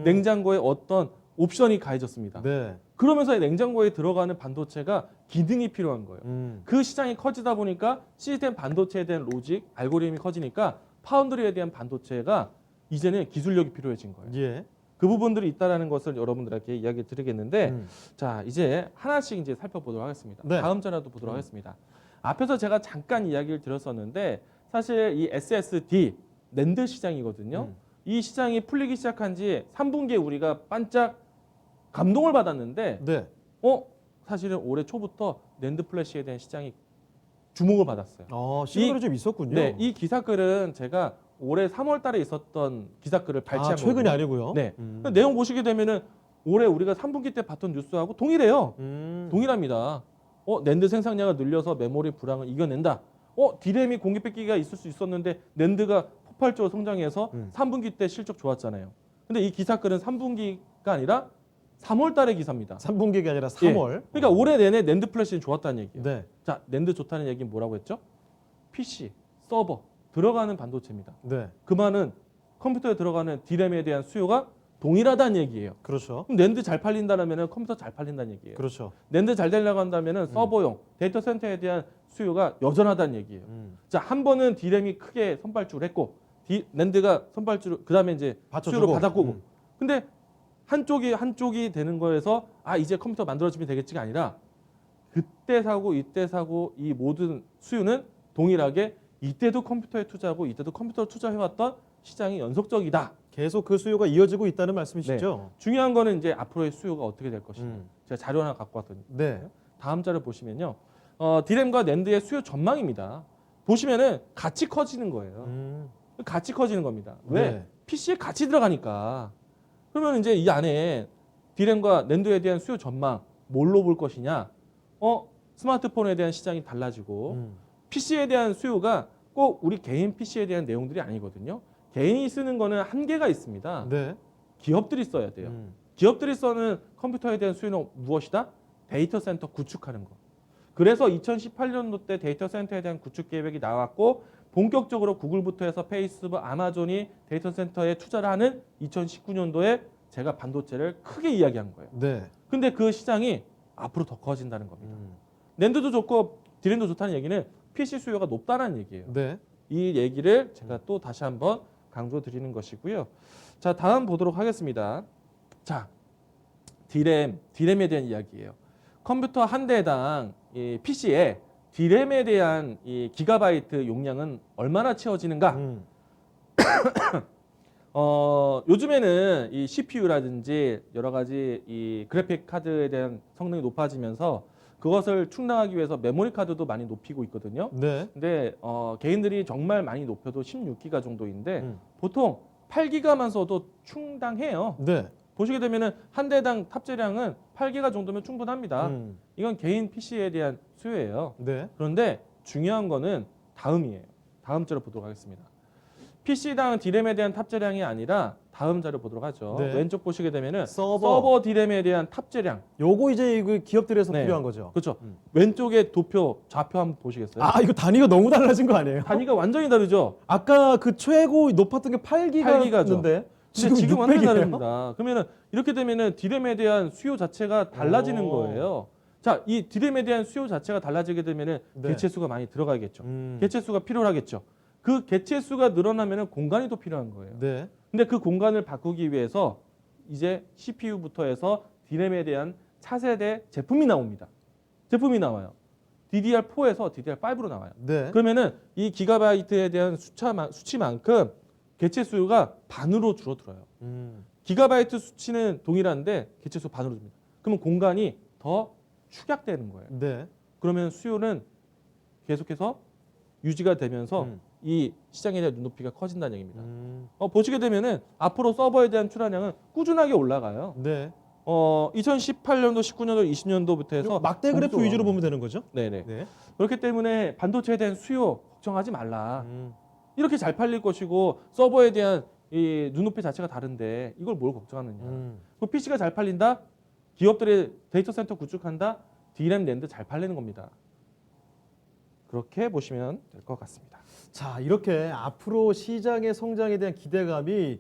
Speaker 2: 냉장고에 어떤 옵션이 가해졌습니다.
Speaker 1: 네.
Speaker 2: 그러면서 이 냉장고에 들어가는 반도체가 기능이 필요한 거예요. 그 시장이 커지다 보니까 시스템 반도체에 대한 로직, 알고리즘이 커지니까 파운드리에 대한 반도체가 이제는 기술력이 필요해진 거예요.
Speaker 1: 예.
Speaker 2: 그 부분들이 있다라는 것을 여러분들에게 이야기 드리겠는데, 자 이제 하나씩 이제 살펴보도록 하겠습니다.
Speaker 1: 네.
Speaker 2: 다음 자료도 보도록 하겠습니다. 앞에서 제가 잠깐 이야기를 드렸었는데 사실 이 SSD 낸드 시장이거든요. 이 시장이 풀리기 시작한 지 3분기에 우리가 반짝 감동을 받았는데,
Speaker 1: 네.
Speaker 2: 사실은 올해 초부터 낸드 플래시에 대한 시장이 주목을 받았어요.
Speaker 1: 시그널이 좀 있었군요.
Speaker 2: 네, 이 기사글은 제가 올해 3월 달에 있었던 기사글을 발췌한 거예요.
Speaker 1: 최근이 아니고요.
Speaker 2: 네. 내용 보시게 되면은 올해 우리가 3분기 때 봤던 뉴스하고 동일해요. 동일합니다. 낸드 생산량을 늘려서 메모리 불황을 이겨낸다. 디램이 공기 뺏기가 있을 수 있었는데 낸드가 폭발적으로 성장해서 3분기 때 실적 좋았잖아요. 근데 이 기사글은 3분기가 아니라 3월 달의 기사입니다.
Speaker 1: 3분기가 아니라 3월.
Speaker 2: 예. 그러니까 올해 내내 낸드 플래시는 좋았다는 얘기예요.
Speaker 1: 네.
Speaker 2: 자, 낸드 좋다는 얘기는 뭐라고 했죠? PC, 서버 들어가는 반도체입니다.
Speaker 1: 네.
Speaker 2: 그 말은 컴퓨터에 들어가는 디램에 대한 수요가 동일하다는 얘기예요.
Speaker 1: 그렇죠.
Speaker 2: 그럼 낸드 잘 팔린다면 컴퓨터 잘 팔린다는 얘기예요.
Speaker 1: 그렇죠.
Speaker 2: 낸드 잘 되려고 한다면 서버용 데이터 센터에 대한 수요가 여전하다는 얘기예요. 자, 한 번은 디램이 크게 선발주를 했고 낸드가 선발주를 그다음에 이제
Speaker 1: 받쳐주고.
Speaker 2: 수요를 받았고. 근데 한쪽이 되는 거에서 이제 컴퓨터 만들어지면 되겠지가 아니라 그때 사고 이때 사고 이 모든 수요는 동일하게 이때도 컴퓨터에 투자하고 이때도 컴퓨터에 투자해왔던 시장이 연속적이다.
Speaker 1: 계속 그 수요가 이어지고 있다는 말씀이시죠?
Speaker 2: 중요한 거는 이제 앞으로의 수요가 어떻게 될 것인가. 제가 자료 하나 갖고 왔거든요.
Speaker 1: 네.
Speaker 2: 다음 자료 보시면요. 디램과 낸드의 수요 전망입니다. 보시면은 같이 커지는 거예요. 같이 커지는 겁니다. 왜?
Speaker 1: 네.
Speaker 2: PC에 같이 들어가니까. 그러면 이제 이 안에 디램과 낸드에 대한 수요 전망 뭘로 볼 것이냐? 스마트폰에 대한 시장이 달라지고 PC에 대한 수요가 꼭 우리 개인 PC에 대한 내용들이 아니거든요. 개인이 쓰는 거는 한계가 있습니다.
Speaker 1: 네.
Speaker 2: 기업들이 써야 돼요. 기업들이 쓰는 컴퓨터에 대한 수요는 무엇이다? 데이터 센터 구축하는 거. 그래서 2018년도 때 데이터 센터에 대한 구축 계획이 나왔고 본격적으로 구글부터 해서 페이스북, 아마존이 데이터 센터에 투자를 하는 2019년도에 제가 반도체를 크게 이야기한 거예요.
Speaker 1: 네.
Speaker 2: 근데 그 시장이 앞으로 더 커진다는 겁니다. 낸드도 좋고 디램도 좋다는 얘기는 PC 수요가 높다는 얘기예요.
Speaker 1: 네.
Speaker 2: 이 얘기를 제가 또 다시 한번 강조드리는 것이고요. 자, 다음 보도록 하겠습니다. 자, 디램에 대한 이야기예요. 컴퓨터 한 대당 이 PC에 디램에 대한 이 기가바이트 용량은 얼마나 채워지는가? 요즘에는 이 CPU라든지 여러 가지 이 그래픽 카드에 대한 성능이 높아지면서 그것을 충당하기 위해서 메모리 카드도 많이 높이고 있거든요.
Speaker 1: 네.
Speaker 2: 근데 개인들이 정말 많이 높여도 16기가 정도인데 보통 8기가만 써도 충당해요.
Speaker 1: 네.
Speaker 2: 보시게 되면은 한 대당 탑재량은 8기가 정도면 충분합니다. 이건 개인 PC에 대한 수요예요.
Speaker 1: 네.
Speaker 2: 그런데 중요한 거는 다음이에요. 다음 자료 보도록 하겠습니다. PC당 D램에 대한 탑재량이 아니라 다음 자료 보도록 하죠.
Speaker 1: 네.
Speaker 2: 왼쪽 보시게 되면은
Speaker 1: 서버.
Speaker 2: 서버 D램에 대한 탑재량.
Speaker 1: 요거 이제 이거 기업들에서
Speaker 2: 네.
Speaker 1: 필요한 거죠.
Speaker 2: 그렇죠. 왼쪽에 도표, 좌표 한번 보시겠어요?
Speaker 1: 아, 이거 단위가 너무 달라진 거 아니에요?
Speaker 2: 단위가 완전히 다르죠.
Speaker 1: 아까 그 최고 높았던 게 8기가였는데
Speaker 2: 8기가죠. 지금 완전히
Speaker 1: 600이에요?
Speaker 2: 다릅니다. 그러면은 이렇게 되면은 D램에 대한 수요 자체가 달라지는
Speaker 1: 오.
Speaker 2: 거예요. 자, 이 D램에 대한 수요 자체가 달라지게 되면은
Speaker 1: 네.
Speaker 2: 개체 수가 많이 들어가겠죠.
Speaker 1: 음.
Speaker 2: 개체 수가 필요하겠죠. 그 개체 수가 늘어나면은 공간이 더 필요한 거예요.
Speaker 1: 네.
Speaker 2: 근데 그 공간을 바꾸기 위해서 이제 CPU부터 해서 D램에 대한 차세대 제품이 나옵니다. 제품이 나와요. DDR4에서 DDR5로 나와요.
Speaker 1: 네.
Speaker 2: 그러면은 이 기가바이트에 대한 수치만큼 개체 수가 반으로 줄어들어요. 기가바이트 수치는 동일한데 개체 수 반으로 줍니다. 그러면 공간이 더 축약되는 거예요.
Speaker 1: 네.
Speaker 2: 그러면 수요는 계속해서 유지가 되면서 이 시장에 대한 눈높이가 커진다는 얘기입니다. 보시게 되면은 앞으로 서버에 대한 출하량은 꾸준하게 올라가요.
Speaker 1: 네.
Speaker 2: 2018년도, 19년도, 20년도부터 해서
Speaker 1: 막대 그래프
Speaker 2: 공수가
Speaker 1: 위주로 보면 되는 거죠?
Speaker 2: 네네.
Speaker 1: 네.
Speaker 2: 그렇기 때문에 반도체에 대한 수요 걱정하지 말라. 이렇게 잘 팔릴 것이고 서버에 대한 이 눈높이 자체가 다른데 이걸 뭘 걱정하느냐. 그 PC가 잘 팔린다? 기업들의 데이터 센터 구축한다? D램 낸드 잘 팔리는 겁니다. 그렇게 보시면 될 것 같습니다.
Speaker 1: 자, 이렇게 앞으로 시장의 성장에 대한 기대감이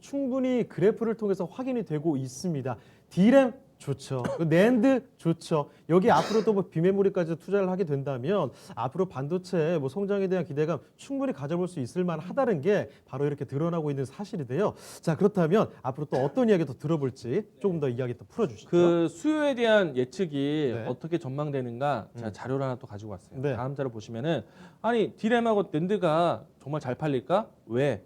Speaker 1: 충분히 그래프를 통해서 확인이 되고 있습니다. D램 좋죠. 낸드 좋죠. 여기 앞으로 또 뭐 비메모리까지 투자를 하게 된다면 앞으로 반도체 뭐 성장에 대한 기대감 충분히 가져볼 수 있을 만하다는 게 바로 이렇게 드러나고 있는 사실인데요. 자, 그렇다면 앞으로 또 어떤 이야기 더 들어볼지 조금 더 이야기 또 풀어주시죠.
Speaker 2: 그 수요에 대한 예측이
Speaker 1: 네.
Speaker 2: 어떻게 전망되는가 제가 자료를 하나 또 가지고 왔어요.
Speaker 1: 네.
Speaker 2: 다음 자료 보시면은 아니 D램하고 낸드가 정말 잘 팔릴까? 왜?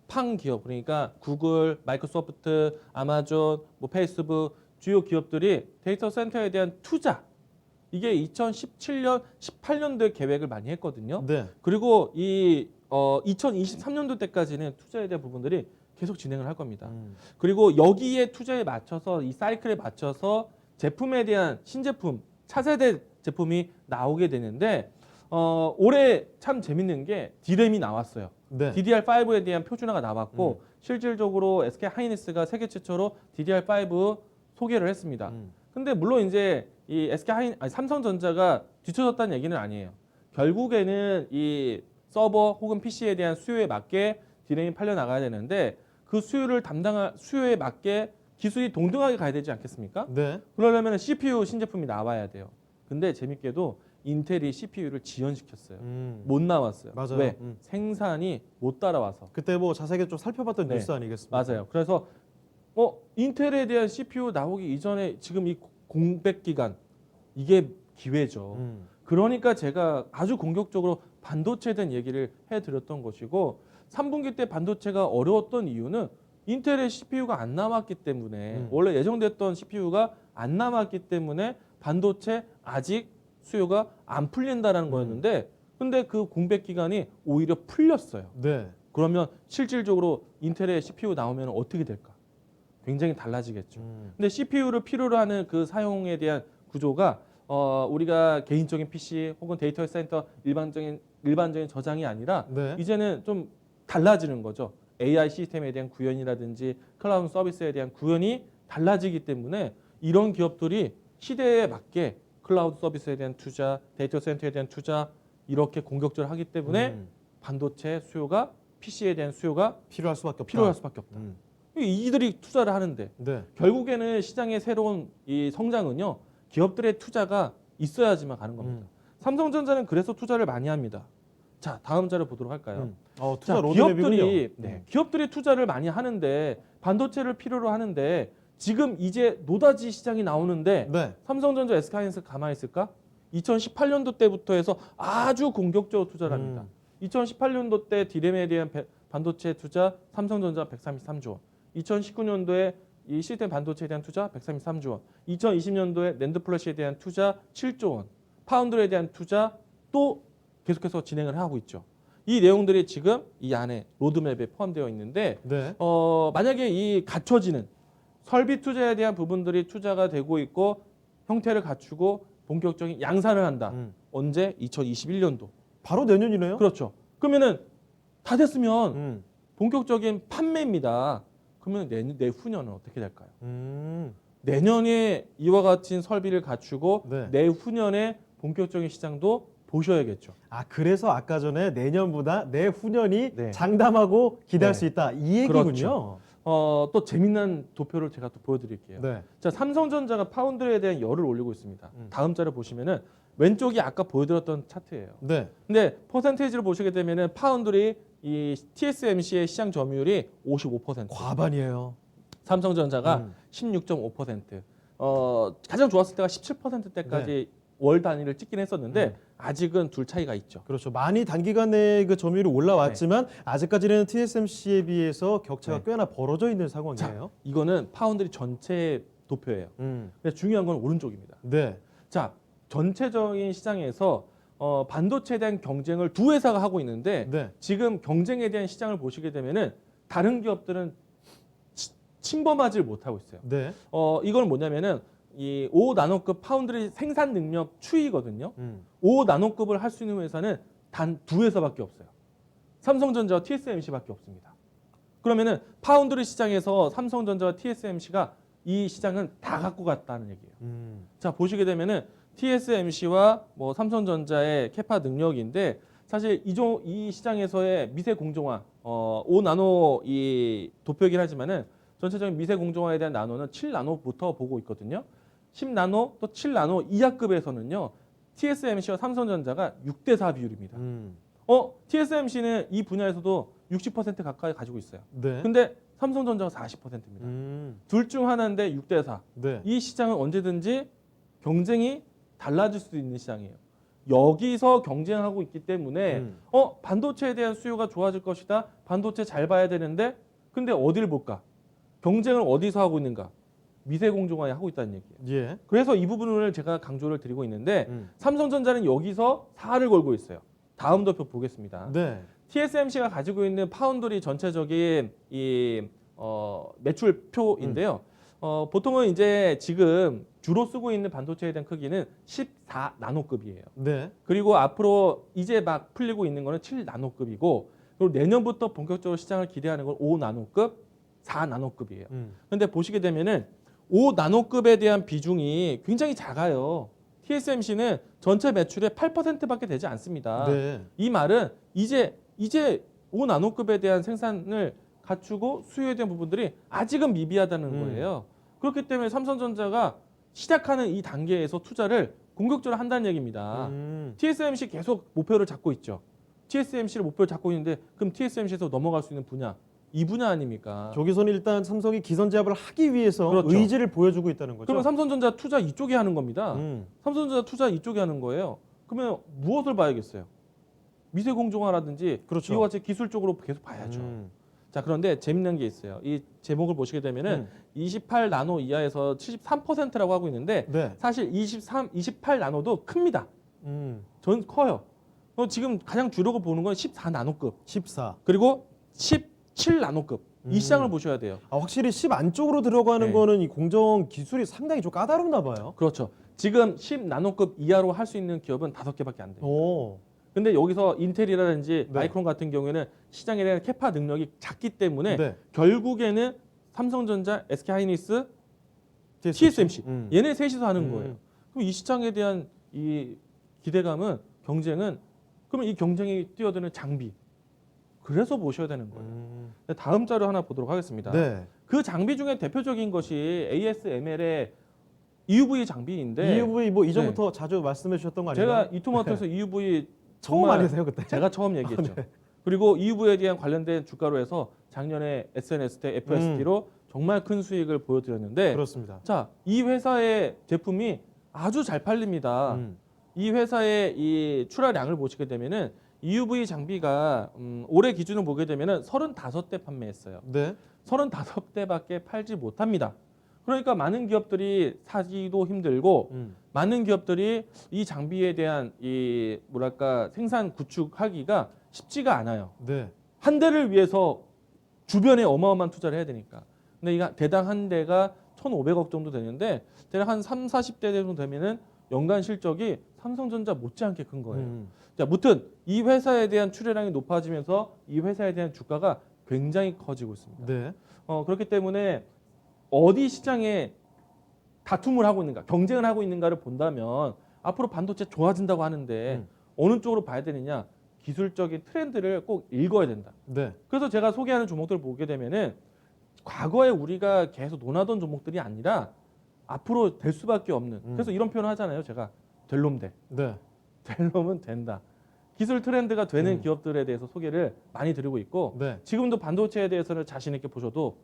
Speaker 2: 팡 기업 그러니까 구글, 마이크로소프트, 아마존, 뭐 페이스북 주요 기업들이 데이터 센터에 대한 투자 이게 2017년, 18년도에 계획을 많이 했거든요.
Speaker 1: 네.
Speaker 2: 그리고 이 2023년도 때까지는 투자에 대한 부분들이 계속 진행을 할 겁니다. 그리고 여기에 투자에 맞춰서 이 사이클에 맞춰서 제품에 대한 신제품, 차세대 제품이 나오게 되는데 올해 참 재밌는 게 D램이 나왔어요.
Speaker 1: 네.
Speaker 2: DDR5에 대한 표준화가 나왔고 실질적으로 SK 하이닉스가 세계 최초로 DDR5 소개를 했습니다. 근데 물론 이제 이 삼성전자가 뒤쳐졌다는 얘기는 아니에요. 결국에는 이 서버 혹은 PC에 대한 수요에 맞게 D램이 팔려 나가야 되는데 그 수요를 담당할 수요에 맞게 기술이 동등하게 가야 되지 않겠습니까?
Speaker 1: 네.
Speaker 2: 그러려면 CPU 신제품이 나와야 돼요. 근데 재밌게도 인텔이 CPU를 지연시켰어요. 못 나왔어요.
Speaker 1: 맞아요.
Speaker 2: 왜? 생산이 못 따라와서.
Speaker 1: 그때 뭐 자세하게 좀 살펴봤던
Speaker 2: 네.
Speaker 1: 뉴스 아니겠습니까?
Speaker 2: 맞아요. 그래서 인텔에 대한 CPU 나오기 이전에 지금 이 공백 기간 이게 기회죠. 그러니까 제가 아주 공격적으로 반도체에 대한 얘기를 해드렸던 것이고 3분기 때 반도체가 어려웠던 이유는 인텔의 CPU가 안 남았기 때문에 원래 예정됐던 CPU가 안 남았기 때문에 반도체 아직 수요가 안 풀린다라는 거였는데 근데 그 공백 기간이 오히려 풀렸어요.
Speaker 1: 네.
Speaker 2: 그러면 실질적으로 인텔의 CPU 나오면 어떻게 될까? 굉장히 달라지겠죠. 근데 CPU를 필요로 하는 그 사용에 대한 구조가 우리가 개인적인 PC 혹은 데이터 센터 일반적인 저장이 아니라
Speaker 1: 네.
Speaker 2: 이제는 좀 달라지는 거죠. AI 시스템에 대한 구현이라든지 클라우드 서비스에 대한 구현이 달라지기 때문에 이런 기업들이 시대에 맞게 클라우드 서비스에 대한 투자, 데이터 센터에 대한 투자 이렇게 공격적으로 하기 때문에 반도체 수요가 PC에 대한 수요가
Speaker 1: 필요할 수밖에 없다.
Speaker 2: 필요할 수밖에 없다. 이들이 투자를 하는데
Speaker 1: 네.
Speaker 2: 결국에는 시장의 새로운 이 성장은요 기업들의 투자가 있어야지만 가는 겁니다. 삼성전자는 그래서 투자를 많이 합니다. 자 다음 자료 보도록 할까요?
Speaker 1: 투자
Speaker 2: 자,
Speaker 1: 로드맵이군요.
Speaker 2: 기업들이 투자를 많이 하는데 반도체를 필요로 하는데 지금 이제 노다지 시장이 나오는데
Speaker 1: 네.
Speaker 2: 삼성전자, SK하이닉스 가만히 있을까? 2018년도 때부터 해서 아주 공격적으로 투자를 합니다. 2018년도 때 D램에 대한 반도체 투자 삼성전자 133조 원. 2019년도에 이 시스템 반도체에 대한 투자 133조 원. 2020년도에 낸드 플래시에 대한 투자 7조 원. 파운드에 대한 투자 또 계속해서 진행을 하고 있죠. 이 내용들이 지금 이 안에 로드맵에 포함되어 있는데
Speaker 1: 네.
Speaker 2: 만약에 이 갖춰지는 설비 투자에 대한 부분들이 투자가 되고 있고 형태를 갖추고 본격적인 양산을 한다. 언제? 2021년도.
Speaker 1: 바로 내년이네요.
Speaker 2: 그렇죠. 그러면은 다 됐으면
Speaker 1: 음.
Speaker 2: 본격적인 판매입니다. 그러면 내후년은 어떻게 될까요?
Speaker 1: 음.
Speaker 2: 내년에 이와 같은 설비를 갖추고
Speaker 1: 네.
Speaker 2: 내후년에 본격적인 시장도 보셔야겠죠.
Speaker 1: 아, 그래서 아까 전에 내년보다 내후년이
Speaker 2: 네.
Speaker 1: 장담하고 기대할
Speaker 2: 네.
Speaker 1: 수 있다. 이 얘기군요.
Speaker 2: 그렇죠. 또 재미난 도표를 제가 또 보여드릴게요.
Speaker 1: 네.
Speaker 2: 자, 삼성전자가 파운드에 대한 열을 올리고 있습니다.
Speaker 1: 음.
Speaker 2: 다음 자료 보시면은 왼쪽이 아까 보여드렸던 차트예요.
Speaker 1: 네.
Speaker 2: 근데 퍼센테이지를 보시게 되면은 파운드리 이 TSMC의 시장 점유율이 55%,
Speaker 1: 과반이에요.
Speaker 2: 삼성전자가 16.5%. 가장 좋았을 때가 17%대까지 월 단위를 찍긴 했었는데 아직은 둘 차이가 있죠.
Speaker 1: 그렇죠. 많이 단기간 내에 그 점유율이 올라왔지만 아직까지는 TSMC에 비해서 격차가
Speaker 2: 네.
Speaker 1: 꽤나 벌어져 있는 상황이에요.
Speaker 2: 이거는 파운드리 전체 도표예요. 근데 중요한 건 오른쪽입니다.
Speaker 1: 네.
Speaker 2: 자, 전체적인 시장에서 반도체에 대한 경쟁을 두 회사가 하고 있는데
Speaker 1: 네.
Speaker 2: 지금 경쟁에 대한 시장을 보시게 되면은 다른 기업들은 침범하지 못하고 있어요.
Speaker 1: 네.
Speaker 2: 이건 뭐냐면은 이 5나노급 파운드리 생산 능력 추이거든요. 5나노급을 할 수 있는 회사는 단 두 회사밖에 없어요. 삼성전자와 TSMC밖에 없습니다. 그러면은 파운드리 시장에서 삼성전자와 TSMC가 이 시장은 다 갖고 갔다는 얘기예요. 자, 보시게 되면은 TSMC와 뭐 삼성전자의 캐파 능력인데 사실 이 시장에서의 미세 공정화 5나노 이 도표이긴 하지만은 전체적인 미세 공정화에 대한 나노는 7나노부터 보고 있거든요. 10나노 또 7나노 이하급에서는요. TSMC와 삼성전자가 6대4 비율입니다. TSMC는 이 분야에서도 60% 가까이 가지고 있어요.
Speaker 1: 네.
Speaker 2: 근데 삼성전자가 40%입니다. 둘 중 하나인데 6대4.
Speaker 1: 네.
Speaker 2: 이 시장은 언제든지 경쟁이 달라질 수 있는 시장이에요. 여기서 경쟁하고 있기 때문에 반도체에 대한 수요가 좋아질 것이다. 반도체 잘 봐야 되는데 근데 어디를 볼까? 경쟁을 어디서 하고 있는가? 미세 공정화에 하고 있다는 얘기예요.
Speaker 1: 예.
Speaker 2: 그래서 이 부분을 제가 강조를 드리고 있는데 삼성전자는 여기서 4를 걸고 있어요. 다음 도표 보겠습니다.
Speaker 1: 네.
Speaker 2: TSMC가 가지고 있는 파운드리 전체적인 이 매출표인데요. 보통은 이제 지금 주로 쓰고 있는 반도체에 대한 크기는 14나노급이에요.
Speaker 1: 네.
Speaker 2: 그리고 앞으로 이제 막 풀리고 있는 거는 7나노급이고 그리고 내년부터 본격적으로 시장을 기대하는 건 5나노급, 4나노급이에요. 그런데 보시게 되면은 5나노급에 대한 비중이 굉장히 작아요. TSMC는 전체 매출의 8%밖에 되지 않습니다.
Speaker 1: 네.
Speaker 2: 이 말은 이제 5나노급에 대한 생산을 갖추고 수요에 대한 부분들이 아직은 미비하다는 거예요. 그렇기 때문에 삼성전자가 시작하는 이 단계에서 투자를 공격적으로 한다는 얘기입니다. TSMC 계속 목표를 잡고 있죠. TSMC를 목표를 잡고 있는데 그럼 TSMC에서 넘어갈 수 있는 분야 이 분야 아닙니까?
Speaker 1: 저기서는 일단 삼성이 기선제압을 하기 위해서
Speaker 2: 그렇죠.
Speaker 1: 의지를 보여주고 있다는 거죠.
Speaker 2: 그러면 삼성전자 투자 이쪽에 하는 겁니다.
Speaker 1: 음.
Speaker 2: 삼성전자 투자 이쪽에 하는 거예요. 그러면 무엇을 봐야겠어요? 미세 공정화라든지
Speaker 1: 그렇죠.
Speaker 2: 이와 같이 기술적으로 계속 봐야죠. 자, 그런데 재밌는 게 있어요. 이 제목을 보시게 되면은 28나노 이하에서 73%라고 하고 있는데
Speaker 1: 네.
Speaker 2: 사실 28나노도 큽니다. 전 커요. 지금 가장 주력을 보는 건 14나노급
Speaker 1: 14.
Speaker 2: 그리고 17나노급 이 시장을 보셔야 돼요.
Speaker 1: 아, 확실히 10 안쪽으로 들어가는
Speaker 2: 네.
Speaker 1: 거는 이 공정 기술이 상당히 좀 까다롭나 봐요.
Speaker 2: 그렇죠. 지금 10나노급 이하로 할 수 있는 기업은 5개밖에 안 돼요.
Speaker 1: 오.
Speaker 2: 근데 여기서 인텔이라든지
Speaker 1: 네.
Speaker 2: 마이크론 같은 경우에는 시장에 대한 캐파 능력이 작기 때문에
Speaker 1: 네.
Speaker 2: 결국에는 삼성전자, SK하이닉스, TSMC 얘네 셋이서 하는 거예요. 그럼 이 시장에 대한 이 기대감은 경쟁은 그러면 이 경쟁이 뛰어드는 장비 그래서 보셔야 되는 거예요. 다음 자료 하나 보도록 하겠습니다.
Speaker 1: 네.
Speaker 2: 그 장비 중에 대표적인 것이 ASML의 EUV 장비인데
Speaker 1: EUV 뭐 이전부터 자주 말씀해 주셨던 거 아니에요?
Speaker 2: 제가 이토마토에서 EUV
Speaker 1: 처음
Speaker 2: 정말
Speaker 1: 아니세요 그때?
Speaker 2: 제가 처음 얘기했죠. 그리고 EUV에 대한 관련된 주가로 해서 작년에 SNS 때 FSD로 정말 큰 수익을 보여드렸는데
Speaker 1: 그렇습니다.
Speaker 2: 자, 이 회사의 제품이 아주 잘 팔립니다. 이 회사의 이 출하량을 보시게 되면은 EUV 장비가 올해 기준을 보게 되면은 35대 판매했어요.
Speaker 1: 네.
Speaker 2: 35대밖에 팔지 못합니다. 그러니까 많은 기업들이 사기도 힘들고 많은 기업들이 이 장비에 대한 이 뭐랄까 생산 구축하기가 쉽지가 않아요.
Speaker 1: 네.
Speaker 2: 한 대를 위해서 주변에 어마어마한 투자를 해야 되니까. 근데 이 대당 한 대가 1,500억 정도 되는데 대략 한 3, 40대 정도 되면은 연간 실적이 삼성전자 못지않게 큰 거예요. 자, 무튼 이 회사에 대한 출혈량이 높아지면서 이 회사에 대한 주가가 굉장히 커지고 있습니다.
Speaker 1: 네.
Speaker 2: 그렇기 때문에 어디 시장에 다툼을 하고 있는가, 경쟁을 하고 있는가를 본다면 앞으로 반도체 좋아진다고 하는데 어느 쪽으로 봐야 되느냐? 기술적인 트렌드를 꼭 읽어야 된다.
Speaker 1: 네.
Speaker 2: 그래서 제가 소개하는 종목들을 보게 되면은 과거에 우리가 계속 논하던 종목들이 아니라 앞으로 될 수밖에 없는. 그래서 이런 표현을 하잖아요. 제가 될 놈 돼.
Speaker 1: 네.
Speaker 2: 될 놈은 된다. 기술 트렌드가 되는 기업들에 대해서 소개를 많이 드리고 있고
Speaker 1: 네.
Speaker 2: 지금도 반도체에 대해서는 자신 있게 보셔도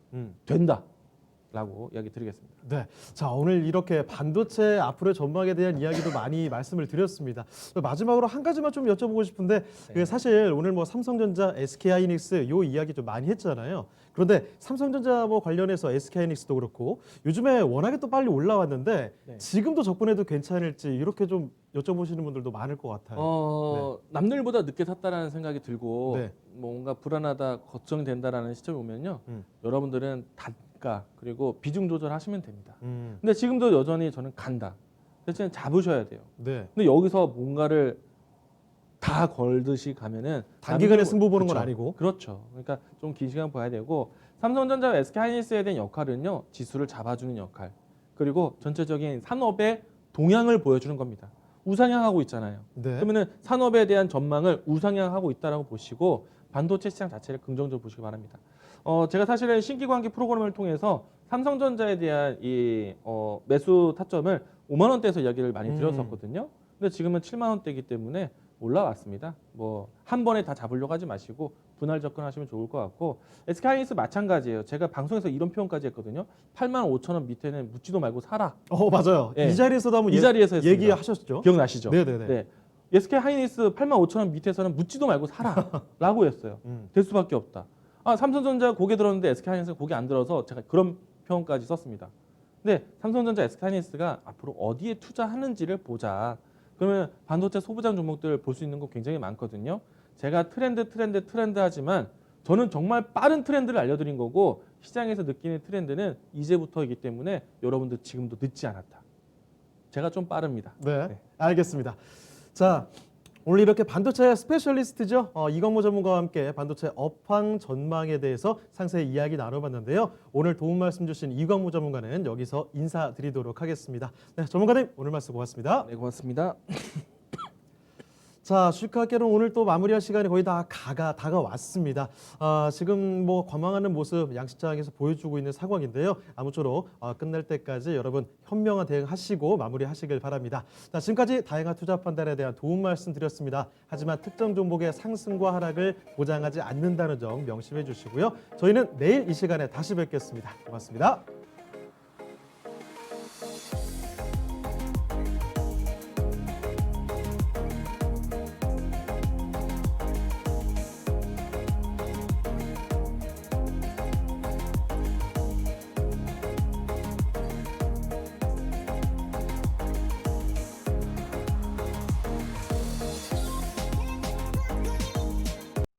Speaker 2: 된다라고 이야기 드리겠습니다.
Speaker 1: 네. 자, 오늘 이렇게 반도체 앞으로의 전망에 대한 이야기도 많이 말씀을 드렸습니다. 마지막으로 한 가지만 좀 여쭤보고 싶은데 그 사실 오늘 뭐 삼성전자, SK하이닉스 요 이야기 좀 많이 했잖아요. 그런데 삼성전자 뭐 관련해서 SK하이닉스도 그렇고 요즘에 워낙에 또 빨리 올라왔는데
Speaker 2: 네.
Speaker 1: 지금도 접근해도 괜찮을지 이렇게 좀 여쭤보시는 분들도 많을 것 같아요.
Speaker 2: 남들보다 늦게 샀다라는 생각이 들고
Speaker 1: 네.
Speaker 2: 뭔가 불안하다, 걱정된다라는 시점이 오면요. 여러분들은 단가 그리고 비중 조절하시면 됩니다. 근데 지금도 여전히 저는 간다. 대신 잡으셔야 돼요.
Speaker 1: 네.
Speaker 2: 근데 여기서 뭔가를 다 걸듯이 가면은
Speaker 1: 단기간에 승부 보는 건
Speaker 2: 그렇죠.
Speaker 1: 아니고.
Speaker 2: 그렇죠. 그러니까 좀 긴 시간 봐야 되고 삼성전자와 SK하이닉스에 대한 역할은요. 지수를 잡아주는 역할 그리고 전체적인 산업의 동향을 보여주는 겁니다. 우상향하고 있잖아요.
Speaker 1: 네.
Speaker 2: 그러면은 산업에 대한 전망을 우상향하고 있다라고 보시고 반도체 시장 자체를 긍정적으로 보시기 바랍니다. 제가 사실은 신기관계 프로그램을 통해서 삼성전자에 대한 이 매수 타점을 5만 원대에서 이야기를 많이 드렸었거든요. 근데 지금은 7만 원대이기 때문에 올라왔습니다. 뭐 한 번에 다 잡으려고 하지 마시고 분할 접근하시면 좋을 것 같고 SK하이닉스 마찬가지예요. 제가 방송에서 이런 표현까지 했거든요. 8만 5천 원 밑에는 묻지도 말고 사라.
Speaker 1: 맞아요.
Speaker 2: 예.
Speaker 1: 이 자리에서도 한번
Speaker 2: 이 자리에서 했습니다.
Speaker 1: 얘기하셨죠?
Speaker 2: 기억나시죠?
Speaker 1: 네네네.
Speaker 2: 네. SK하이닉스 8만 5천 원 밑에서는 묻지도 말고 사라라고 했어요. 될 수밖에 없다. 삼성전자 고개 들었는데 SK하이닉스가 고개 안 들어서 제가 그런 표현까지 썼습니다. 근데 삼성전자, SK하이닉스가 앞으로 어디에 투자하는지를 보자. 그러면 반도체 소부장 종목들 볼 수 있는 거 굉장히 많거든요. 제가 트렌드 하지만 저는 정말 빠른 트렌드를 알려드린 거고 시장에서 느끼는 트렌드는 이제부터이기 때문에 여러분들 지금도 늦지 않았다. 제가 좀 빠릅니다.
Speaker 1: 네. 알겠습니다. 자, 오늘 이렇게 반도체 스페셜리스트죠. 이광모 전문가와 함께 반도체 업황 전망에 대해서 상세히 이야기 나눠봤는데요. 오늘 도움 말씀 주신 이광모 전문가는 여기서 인사드리도록 하겠습니다. 네, 전문가님 오늘 말씀 고맙습니다.
Speaker 2: 네, 고맙습니다.
Speaker 1: 자, 주식학개론 오늘 또 마무리할 시간이 거의 다 다가왔습니다. 지금 뭐 관망하는 모습 양시장에서 보여주고 있는 상황인데요. 아무쪼록 끝날 때까지 여러분 현명한 대응하시고 마무리하시길 바랍니다. 자, 지금까지 다양한 투자 판단에 대한 도움 말씀드렸습니다. 하지만 특정 종목의 상승과 하락을 보장하지 않는다는 점 명심해 주시고요. 저희는 내일 이 시간에 다시 뵙겠습니다. 고맙습니다.